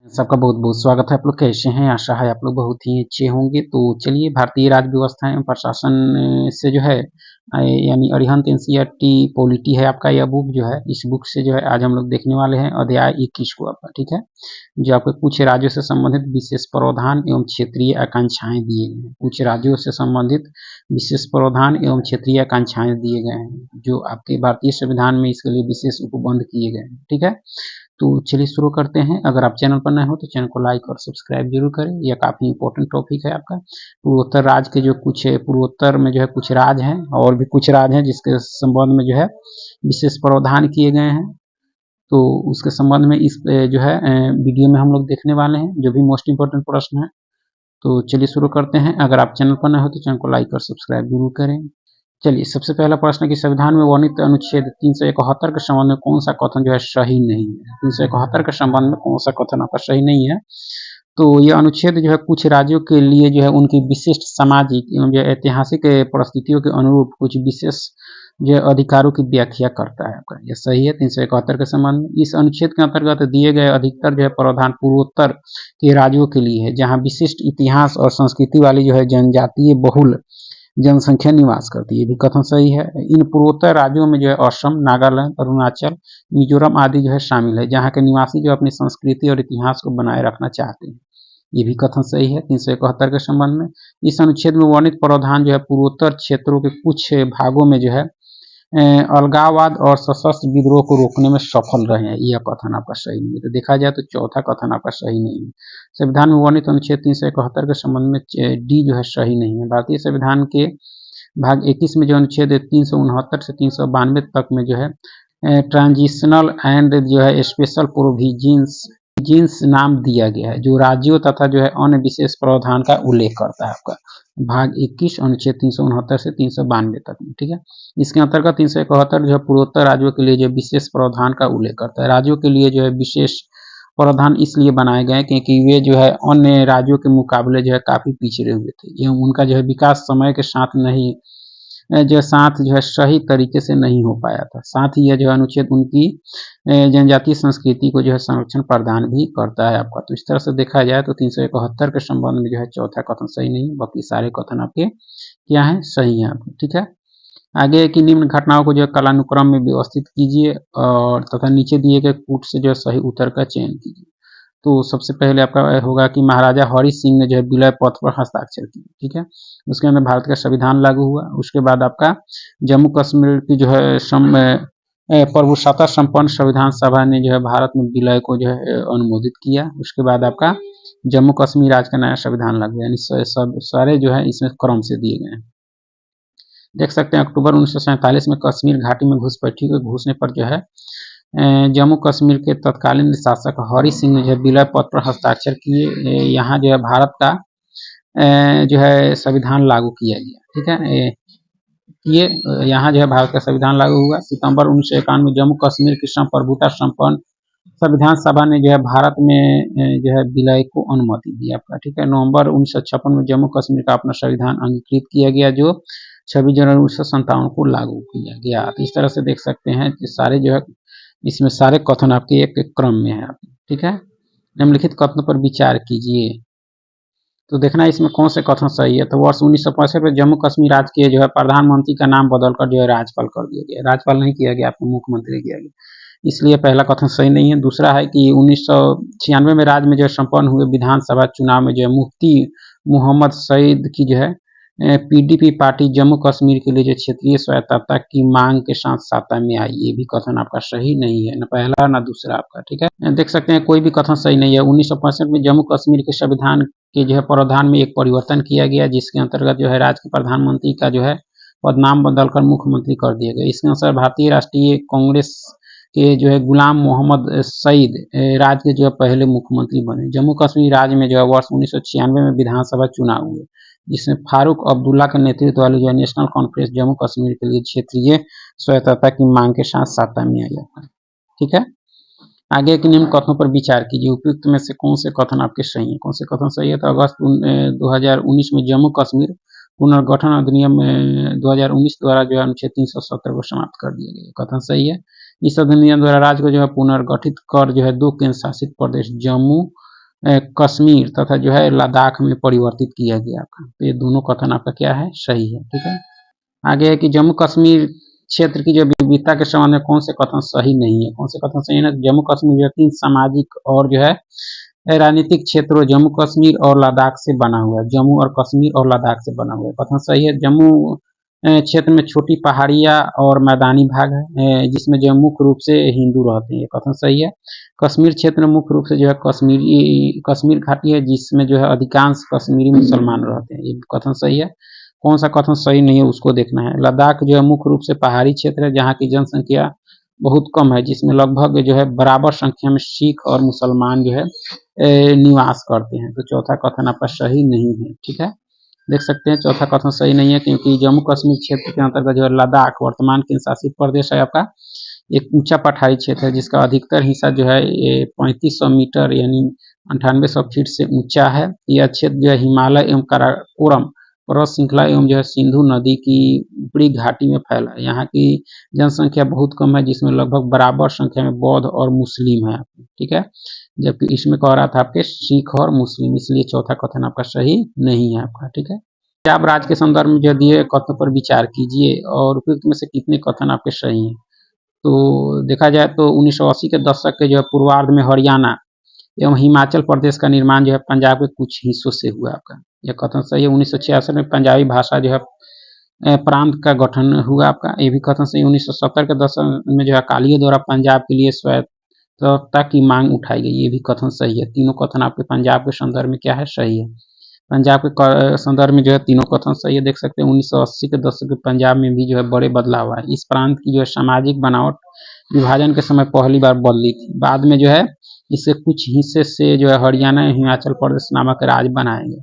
सबका बहुत-बहुत स्वागत है। आप लोग कैसे हैं? आशा है आप लोग बहुत ही अच्छे होंगे। तो चलिए भारतीय राज्य व्यवस्था एवं प्रशासन से जो है यानी अरिहंत एनसीईआरटी पॉलिटी है आपका यह बुक जो है, इस बुक से जो है आज हम लोग देखने वाले हैं अध्याय 21 को आपका, ठीक है? जो आपके कुछ राज्यों से संबंधित विशेष प्रावधान एवं क्षेत्रीय आकांक्षाएँ दिए गए हैं। कुछ राज्यों से संबंधित विशेष प्रावधान एवं क्षेत्रीय आकांक्षाएँ दिए गए हैं, जो आपके भारतीय संविधान में इसके लिए विशेष उपबंध किए गए हैं, ठीक है? तो चलिए शुरू करते हैं। अगर आप चैनल पर नए हो तो चैनल को लाइक और सब्सक्राइब जरूर करें। यह काफ़ी इंपॉर्टेंट टॉपिक है आपका। पूर्वोत्तर राज्य के जो कुछ पूर्वोत्तर में जो है कुछ राज्य हैं और भी कुछ राज्य हैं जिसके संबंध में जो है विशेष प्रावधान किए गए हैं। तो उसके संबंध में इस जो है वीडियो में हम लोग देखने वाले हैं, जो भी मोस्ट इम्पोर्टेंट प्रश्न है। तो चलिए शुरू करते हैं। अगर आप चैनल पर नए हो तो चैनल को लाइक और सब्सक्राइब जरूर करें। चलिए सबसे पहला प्रश्न कि संविधान में वर्णित अनुच्छेद 371 के संबंध में कौन सा कथन जो है सही नहीं है? 371 के संबंध में कौन सा कथन आपका सही नहीं है? तो यह अनुच्छेद जो है कुछ राज्यों के लिए जो है उनकी विशिष्ट सामाजिक एवं जो ऐतिहासिक परिस्थितियों के अनुरूप कुछ विशेष जो है अधिकारों की व्याख्या करता है आपका। यह सही है 371 के संबंध में। इस अनुच्छेद के अंतर्गत दिए गए अधिकतर जो है प्रावधान पूर्वोत्तर के राज्यों के लिए है, जहाँ विशिष्ट इतिहास और संस्कृति वाली जो है जनजातीय बहुल जनसंख्या निवास करती है। ये भी कथन सही है। इन पूर्वोत्तर राज्यों में जो है असम, नागालैंड, अरुणाचल, मिजोरम आदि जो है शामिल है, जहाँ के निवासी जो अपनी संस्कृति और इतिहास को बनाए रखना चाहते हैं। ये भी कथन सही है 371 के संबंध में। इस अनुच्छेद में वर्णित प्रावधान जो है पूर्वोत्तर क्षेत्रों के कुछ भागों में जो है अलगाववाद और सशस्त्र विद्रोह को रोकने में सफल रहे हैं। यह कथन आपका सही नहीं है। तो देखा जाए तो चौथा कथन आपका सही नहीं है। संविधान में वर्णित अनुच्छेद 371 के संबंध में डी जो है सही नहीं है। भारतीय संविधान के भाग 21 में जो अनुच्छेद 369 से 392 तक में जो है ट्रांजिशनल एंड जो है स्पेशल प्रोविजंस नाम दिया गया है, जो राज्यों तथा जो है अन्य विशेष प्रावधान का उल्लेख करता है आपका भाग 21 अनुच्छेद 369 से 392 तक में, ठीक है? इसके अंतर्गत 371 जो है पूर्वोत्तर राज्यों के लिए जो विशेष प्रावधान का उल्लेख करता है। राज्यों के लिए जो है विशेष प्रावधान इसलिए बनाए गए क्योंकि वे जो है अन्य राज्यों के मुकाबले जो है काफ़ी पिछड़े हुए थे एवं उनका जो है विकास समय के साथ नहीं जो है सही तरीके से नहीं हो पाया था। साथ ही यह जो अनुच्छेद उनकी जनजातीय संस्कृति को जो है संरक्षण प्रदान भी करता है आपका। तो इस तरह से देखा जाए तो 371 के संबंध में जो है चौथा कथन सही नहीं है, बाकी सारे कथन आपके क्या हैं, सही हैं आपके, ठीक है? आगे की निम्न घटनाओं को जो है कालानुक्रम में व्यवस्थित कीजिए और तथा नीचे दिए गए कूट से जो है सही उत्तर का चयन कीजिए। तो सबसे पहले आपका होगा कि महाराजा हरि सिंह ने जो है विलय पत्र पर हस्ताक्षर किए, ठीक है? उसके अंदर भारत का संविधान लागू हुआ। उसके बाद आपका जम्मू कश्मीर की जो है प्रभुसत्ता संपन्न संविधान सभा ने जो है भारत में विलय को जो है अनुमोदित किया। उसके बाद आपका जम्मू कश्मीर राज्य का नया संविधान लागू, यानी सब सारे जो है इसमें क्रम से दिए गए हैं। देख सकते हैं अक्टूबर 1947 में कश्मीर घाटी में घुसपैठी को घुसने पर जो है जम्मू कश्मीर के तत्कालीन शासक हरि सिंह ने जो है विलय पत्र पर हस्ताक्षर किए। यहाँ जो है भारत का जो है संविधान लागू किया गया, ठीक है? ये यहाँ जो है भारत का संविधान लागू हुआ। सितंबर 1951 में जम्मू कश्मीर की संप्रभुता संपन्न संविधान सभा ने जो है भारत में जो है विलय को अनुमति दी आपका, ठीक है? नवंबर 1956 में जम्मू कश्मीर का अपना संविधान अंगीकृत किया गया, जो 26 जनवरी 1957 को लागू किया गया। तो इस तरह से देख सकते हैं कि सारे जो है इसमें सारे कथन आपके एक क्रम में है आपके, ठीक है? निम्नलिखित कथनों पर विचार कीजिए। तो देखना इसमें कौन से कथन सही है। तो वर्ष 1965 में जम्मू कश्मीर राज्य के जो है प्रधानमंत्री का नाम बदलकर जो है राज्यपाल कर दिया गया। राज्यपाल नहीं किया गया, आपको मुख्यमंत्री किया गया, इसलिए पहला कथन सही नहीं है। दूसरा है कि 1996 में राज्य में जो संपन्न हुए विधानसभा चुनाव में जो है मुफ्ती मोहम्मद सईद की जो है पीडीपी पार्टी जम्मू कश्मीर के लिए जो क्षेत्रीय स्वायत्तता की मांग के साथ सत्ता में आई। ये भी कथन आपका सही नहीं है, न पहला न दूसरा आपका, ठीक है? देख सकते हैं कोई भी कथन सही नहीं है। 1965 में जम्मू कश्मीर के संविधान के जो है प्रावधान में एक परिवर्तन किया गया, जिसके अंतर्गत जो है राज्य के प्रधानमंत्री का जो है पद नाम बदलकर मुख्यमंत्री कर दिया गया। इसके अनुसार भारतीय राष्ट्रीय कांग्रेस के जो है गुलाम मोहम्मद सईद राज्य के जो है पहले मुख्यमंत्री बने। जम्मू कश्मीर राज्य में जो है वर्ष 1996 में विधानसभा चुनाव हुए, जिसमें फारूक अब्दुल्ला के नेतृत्व वाली जो नेशनल कॉन्फ्रेंस जम्मू कश्मीर के लिए क्षेत्रीय स्वायत्तता की मांग के साथ सत्ता में आई, ठीक है? आगे के निम्न कथनों पर विचार कीजिए। उपयुक्त में से कौन से कथन आपके सही हैं? कौन से कथन सही है? तो अगस्त 2019 में जम्मू कश्मीर पुनर्गठन अधिनियम 2019 द्वारा जो है अनुच्छेद 370 को समाप्त कर दिया गया, कथन सही है। इस अधिनियम द्वारा राज्य को जो है पुनर्गठित कर जो है 2 केंद्र शासित प्रदेश जम्मू कश्मीर तथा जो है लद्दाख में परिवर्तित किया गया आपका। तो ये दोनों कथन आपका क्या है, सही है। ठीक है, आगे है कि जम्मू कश्मीर क्षेत्र की जो विविधता के संबंध में कौन से कथन सही नहीं है। कौन से कथन सही है ना, जम्मू कश्मीर जो 3 सामाजिक और जो है राजनीतिक क्षेत्रों जम्मू कश्मीर और लद्दाख से बना हुआ है। जम्मू और कश्मीर और लद्दाख से बना हुआ है, कथन सही है। जम्मू क्षेत्र में छोटी पहाड़ियाँ और मैदानी भाग है, जिसमें जो मुख्य रूप से हिंदू रहते हैं, ये कथन सही है। कश्मीर क्षेत्र में मुख्य रूप से जो है कश्मीर घाटी है, जिसमें जो है अधिकांश कश्मीरी मुसलमान रहते हैं, ये कथन सही है। कौन सा कथन सही नहीं है उसको देखना है। लद्दाख जो है मुख्य रूप से पहाड़ी क्षेत्र है, जहाँ की जनसंख्या बहुत कम है, जिसमें लगभग जो है बराबर संख्या में सिख और मुसलमान जो है निवास करते हैं। तो चौथा कथन आपका सही नहीं है। ठीक है, देख सकते हैं चौथा कथन सही नहीं है, क्योंकि जम्मू कश्मीर क्षेत्र के अंतर्गत जो है लद्दाख वर्तमान केंद्र शासित प्रदेश है आपका, एक ऊंचा पठारी क्षेत्र है, जिसका अधिकतर हिस्सा जो है 3500 मीटर यानी 9800 फीट से ऊंचा है। यह क्षेत्र जो है हिमालय एवं काराकोरम पर्वत श्रृंखला एवं जो है सिंधु नदी की ऊपरी घाटी में फैला है। यहाँ की जनसंख्या बहुत कम है, जिसमें लगभग बराबर संख्या में बौद्ध और मुस्लिम है। ठीक है, जबकि इसमें कह रहा था आपके सिख और मुस्लिम, इसलिए चौथा कथन आपका सही नहीं है आपका। ठीक है, पंजाब राज्य के संदर्भ में जो दिए कथन पर विचार कीजिए और उपयुक्त में से कितने कथन आपके सही हैं। तो देखा जाए तो 1980 के दशक के जो है पूर्वार्ध में हरियाणा एवं हिमाचल प्रदेश का निर्माण जो है पंजाब के कुछ हिस्सों से हुआ आपका, यह कथन सही है। 1966 में पंजाबी भाषा जो है प्रांत का गठन हुआ आपका, ये भी कथन सही। 1970 के दशक में जो है अकालियों द्वारा पंजाब के लिए स्वायत्तता की मांग उठाई गई, ये भी कथन सही है। तीनों कथन आपके पंजाब के संदर्भ में क्या है, सही है। पंजाब के संदर्भ में जो है तीनों कथन सही है। देख सकते हैं 1980 के दशक के पंजाब में भी जो है बड़े बदलाव आए। इस प्रांत की जो है सामाजिक बनावट विभाजन के समय पहली बार बदली थी। बाद में जो है इससे कुछ हिस्से से जो है हरियाणा हिमाचल प्रदेश नामक राज्य बनाए गए।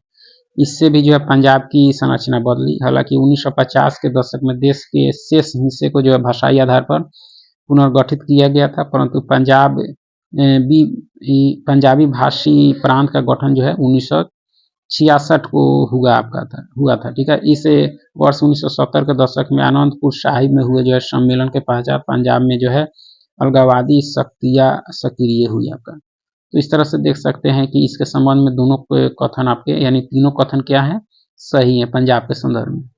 इससे भी जो है पंजाब की संरचना बदली। हालांकि 1950 के दशक में देश के शेष हिस्से को जो है भाषाई आधार पर पुनर्गठित किया गया था, परंतु पंजाबी भाषी प्रांत का गठन जो है 1966 को हुआ था। ठीक है, इस वर्ष 1970 के दशक में आनंदपुर साहिब में हुए जो है सम्मेलन के पश्चात पंजाब में जो है अलगाववादी शक्तियाँ सक्रिय हुई आपका। तो इस तरह से देख सकते हैं कि इसके संबंध में दोनों कथन आपके यानी तीनों कथन क्या है, सही है पंजाब के संदर्भ में।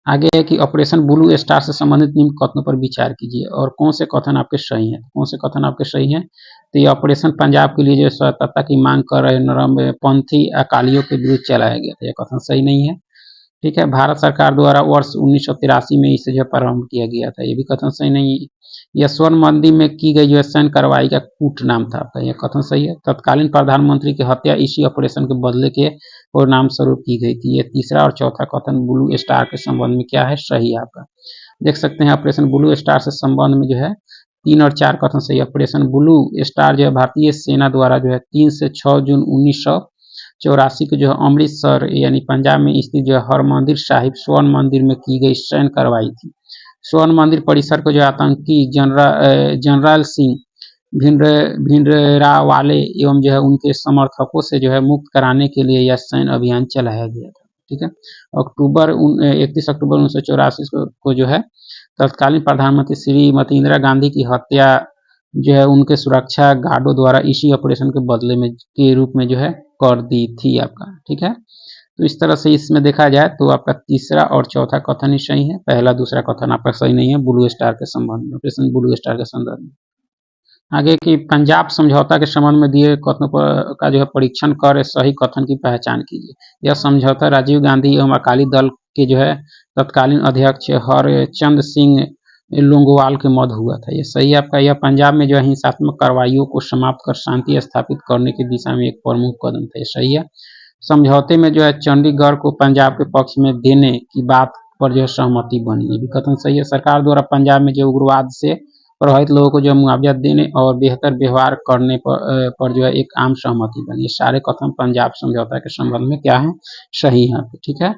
आगे है कि ऑपरेशन ब्लू स्टार से संबंधित निम्न कथनों पर विचार कीजिए और कौन से कथन आपके सही हैं। कौन से कथन आपके सही हैं, तो ये ऑपरेशन पंजाब के लिए जो स्वतंत्रता की मांग कर रहे नरमपंथी अकालियों के विरुद्ध चलाया गया था, यह कथन सही नहीं है। ठीक है, भारत सरकार द्वारा वर्ष 1983 में इसे जो प्रारंभ किया गया था, ये भी कथन सही नहीं है। यह स्वर्ण मंदिर में की गई जो है सैन्य कार्रवाई का कूट नाम था आपका, यह कथन सही है। तत्कालीन प्रधानमंत्री की हत्या इसी ऑपरेशन के बदले के परिणाम स्वरूप की गई थी। ये तीसरा और चौथा कथन ब्लू स्टार के संबंध में क्या है, सही है आपका। देख सकते हैं ऑपरेशन ब्लू स्टार से संबंध में जो है 3 और 4 कथन सही। ऑपरेशन ब्लू स्टार जो है भारतीय सेना द्वारा जो है 3 से 6 जून 1984 को जो है अमृतसर यानी पंजाब में स्थित जो है हरमंदिर साहिब स्वर्ण मंदिर में की गई सैन्य कार्रवाई थी। स्वर्ण मंदिर परिसर को जो आतंकी जनरल सिंह भिंडरावाले एवं जो है उनके समर्थकों से जो है मुक्त कराने के लिए यह सैन्य अभियान चलाया गया था। ठीक है, 31 अक्टूबर 1984 को जो है तत्कालीन प्रधानमंत्री श्रीमती इंदिरा गांधी की हत्या जो है उनके सुरक्षा गार्डों द्वारा इसी ऑपरेशन के बदले में के रूप में जो है कर दी थी आपका। ठीक है, तो इस तरह से इसमें देखा जाए तो आपका तीसरा और चौथा कथन ही सही है, पहला दूसरा कथन आपका सही नहीं है ब्लू स्टार के संबंध में, ऑपरेशन ब्लू स्टार के संदर्भ में। आगे की पंजाब समझौता के संबंध में दिए कथनों का जो है परीक्षण कर सही कथन की पहचान कीजिए। यह समझौता राजीव गांधी एवं अकाली दल के जो है तत्कालीन अध्यक्ष हरचंद सिंह लोंगोवाल के मध्य हुआ था, ये सही है आपका। यह पंजाब में जो है हिंसात्मक कार्रवाइयों को समाप्त कर शांति स्थापित करने की दिशा में एक प्रमुख कदम था, ये सही है। समझौते में जो है चंडीगढ़ को पंजाब के पक्ष में देने की बात पर जो है सहमति बनी, ये भी कथन सही है। सरकार द्वारा पंजाब में जो उग्रवाद से प्रभावित लोगों को जो मुआवजा देने और बेहतर व्यवहार करने पर जो है एक आम सहमति बनी। ये सारे कथन पंजाब समझौता के संबंध में क्या है, सही है। ठीक है,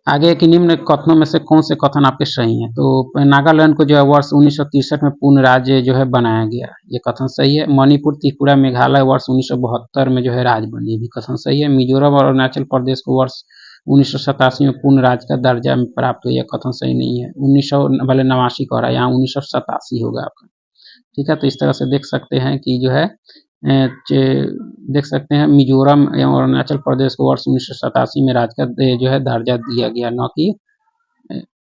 आगे कि निम्न कथनों में से कौन से कथन आपके सही हैं। तो नागालैंड को जो है वर्ष 1963 में पूर्ण राज्य जो है बनाया गया, ये कथन सही है। मणिपुर त्रिपुरा मेघालय वर्ष 1972 में जो है राज्य बने, ये भी कथन सही है। मिजोरम और अरुणाचल प्रदेश को वर्ष 1987 में पूर्ण राज्य का दर्जा प्राप्त हुआ, यह कथन सही नहीं है। 1989 कह रहा है, यहाँ 1987 होगा आपका। ठीक है, तो इस तरह से देख सकते हैं कि जो है देख सकते हैं मिजोरम एवं अरुणाचल प्रदेश को वर्ष 1987 में राज्य का जो है दर्जा दिया गया, न कि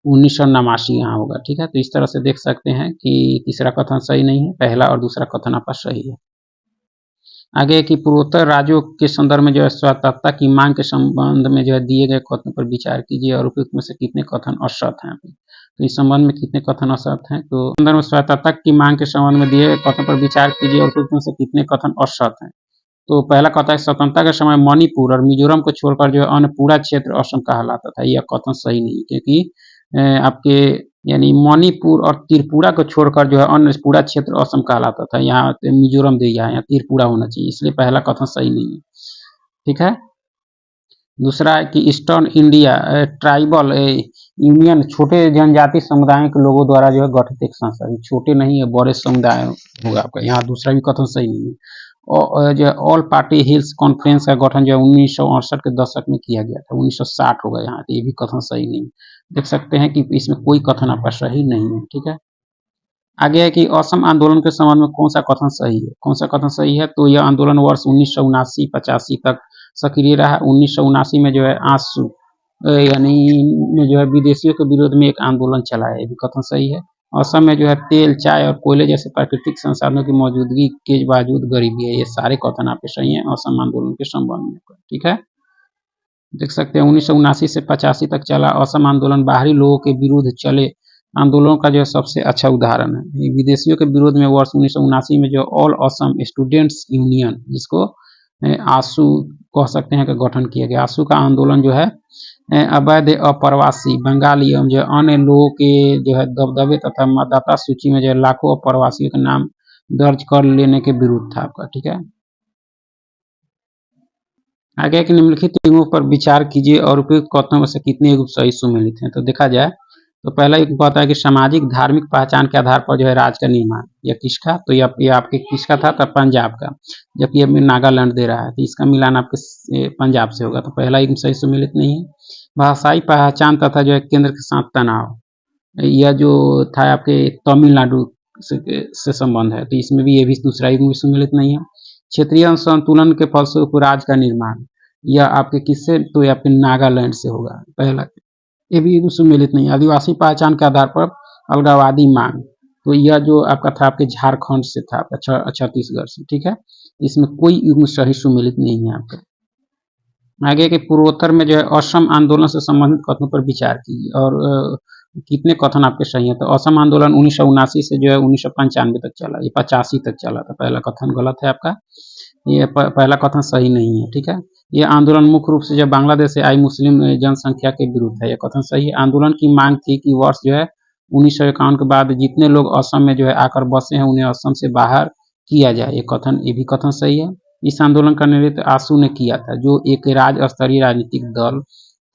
1989 यहाँ होगा। ठीक है, तो इस तरह से देख सकते हैं कि तीसरा कथन सही नहीं है, पहला और दूसरा कथन आपका सही है। आगे कि पूर्वोत्तर राज्यों के संदर्भ में जो है स्वायत्तता की मांग के संबंध में जो है दिए गए कथन पर विचार कीजिए और उपयुक्त में से कितने कथन असत हैं। तो इस संबंध में कितने कथन असत हैं, तो संदर्भ में स्वायत्तता की मांग के संबंध में दिए गए कथन पर विचार कीजिए और उपयुक्त में से कितने कथन असत हैं। तो पहला कथन है स्वतंत्रता के समय मणिपुर और मिजोरम को छोड़कर जो है अन्य पूरा क्षेत्र असम कहलाता था। यह कथन सही नहीं है, क्योंकि आपके यानी मणिपुर और त्रिपुरा को छोड़कर जो है अन्य पूरा क्षेत्र असम कहलाता था। यहाँ मिजोरम दिया है, यहाँ त्रिपुरा होना चाहिए, इसलिए पहला कथन सही नहीं है। ठीक है, दूसरा है कि ईस्टर्न इंडिया ट्राइबल यूनियन छोटे जनजाति समुदायों के लोगों द्वारा जो है गठित एक संस्था है, छोटे नहीं है बड़े समुदाय होगा आपका। यहाँ दूसरा भी कथन सही नहीं है। और जो ऑल पार्टी हिल्स कॉन्फ्रेंस का गठन जो है 1968 के दशक में किया गया था, 1960 होगा यहाँ, तो ये भी कथन सही नहीं। देख सकते हैं कि इसमें कोई कथन आपका सही नहीं है। ठीक है, आगे है कि असम आंदोलन के संबंध में कौन सा कथन सही है। कौन सा कथन सही है, तो यह आंदोलन वर्ष 1979-85 तक सक्रिय रहा। 1979 में जो है आंसू यानी जो है विदेशियों के विरोध में एक आंदोलन चला है, ये भी कथन सही है। असम में जो है तेल, चाय और कोयले जैसे प्राकृतिक संसाधनों की मौजूदगी के बावजूद गरीबी है। ये सारे कथन आपके सही हैं असम आंदोलन के संबंध में। ठीक है, देख सकते हैं 1979 से 85 तक चला असम आंदोलन बाहरी लोगों के विरुद्ध चले आंदोलनों का जो है सबसे अच्छा उदाहरण है। विदेशियों के विरोध में वर्ष 1979 में जो ऑल असम स्टूडेंट्स यूनियन, जिसको आसू कह सकते हैं, का गठन किया गया। आसू का आंदोलन जो है अवैध अप्रवासी बंगाली एवं जो अन्य लोगों के जो है दबदबे तथा मतदाता सूची में जो है लाखों अप्रवासियों के नाम दर्ज कर लेने के विरुद्ध था आपका। ठीक है, आगे के निम्नलिखित युगों पर विचार कीजिए और उपयुक्त कथनों में से कितने युग सही सुमेलित हैं। तो देखा जाए तो पहला युग कहता है कि सामाजिक धार्मिक पहचान के आधार पर जो है राज्य का निर्माण। यह किसका, तो ये आपके किसका था, तो पंजाब का, जबकि अब नागालैंड दे रहा है, तो इसका मिलान आपके पंजाब से होगा। तो पहला युग सही सुमेलित नहीं है। भाषाई पहचान तथा जो है केंद्र के साथ तनाव, यह जो था आपके तमिलनाडु से संबंध है, तो इसमें भी ये भी दूसरा युग में सुमेलित नहीं है। क्षेत्रीय असंतुलन के फलस्वरूप राज्य का निर्माण, यह आपके किससे, तो ये आपके नागालैंड से होगा पहला, ये भी सुमेलित नहीं। आदिवासी पहचान के आधार पर अलगाववादी मांग, तो यह जो आपका था आपके झारखंड से था, छत्तीसगढ़ से। ठीक है, इसमें कोई युग्म सही सुमेलित नहीं है आपका। आगे के पूर्वोत्तर में जो है असम आंदोलन से संबंधित कथनों पर विचार कीजिए और कितने कथन आपके सही है। तो असम आंदोलन 1979 से जो है 1995 तक चला, ये 85 तक चला था। पहला कथन गलत है आपका, ये पहला कथन सही नहीं है। ठीक है, ये आंदोलन मुख्य रूप से जब बांग्लादेश से आई मुस्लिम जनसंख्या के विरुद्ध है, यह कथन सही है। आंदोलन की मांग थी कि वर्ष जो है 1951 के बाद जितने लोग असम में जो है आकर बसे हैं उन्हें असम से बाहर किया जाए, ये भी कथन सही है। इस आंदोलन का नेतृत्व आसू ने किया था, जो एक राज्य स्तरीय राजनीतिक दल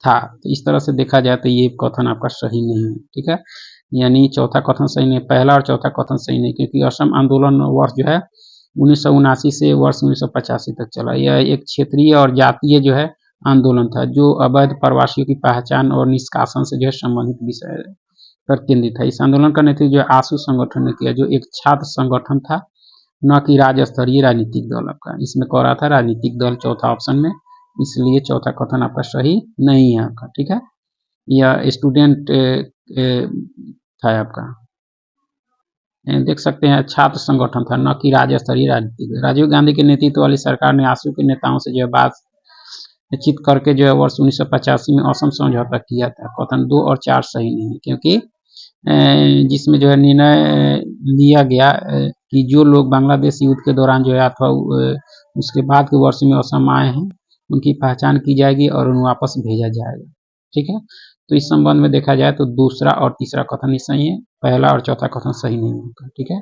था। तो इस तरह से देखा जाए तो ये कथन आपका सही नहीं है। ठीक है, यानी चौथा कथन सही नहीं, पहला और चौथा कथन सही नहीं, क्योंकि असम आंदोलन वर्ष जो है 1979 से वर्ष 1985 तक चला। यह एक क्षेत्रीय और जातीय जो है आंदोलन था, जो अवैध प्रवासियों की पहचान और निष्कासन से जो है संबंधित विषय पर केंद्रित था। इस आंदोलन का नेतृत्व जो आसू संगठन ने किया, जो एक छात्र संगठन था, न कि राज्य स्तरीय राजनीतिक दल आपका। इसमें कह रहा था राजनीतिक दल चौथा ऑप्शन में, इसलिए चौथा कथन आपका सही नहीं है आपका। ठीक है, यह स्टूडेंट था आपका, देख सकते हैं छात्र संगठन था, न कि राज्य स्तरीय राजनीतिक। राजीव गांधी के नेतृत्व वाली सरकार ने आसू के नेताओं से जो है बातचीत करके जो है वर्ष 1985 में असम समझौता किया था। कथन 2 और 4 सही नहीं है, क्योंकि जिसमें जो है निर्णय लिया गया कि जो लोग बांग्लादेश युद्ध के दौरान जो है अथवा उसके बाद के वर्ष में असम आए हैं उनकी पहचान की जाएगी और उन्हें वापस भेजा जाएगा। ठीक है, तो इस संबंध में देखा जाए तो दूसरा और तीसरा कथन ही सही है, पहला और चौथा कथन सही नहीं होगा। ठीक है।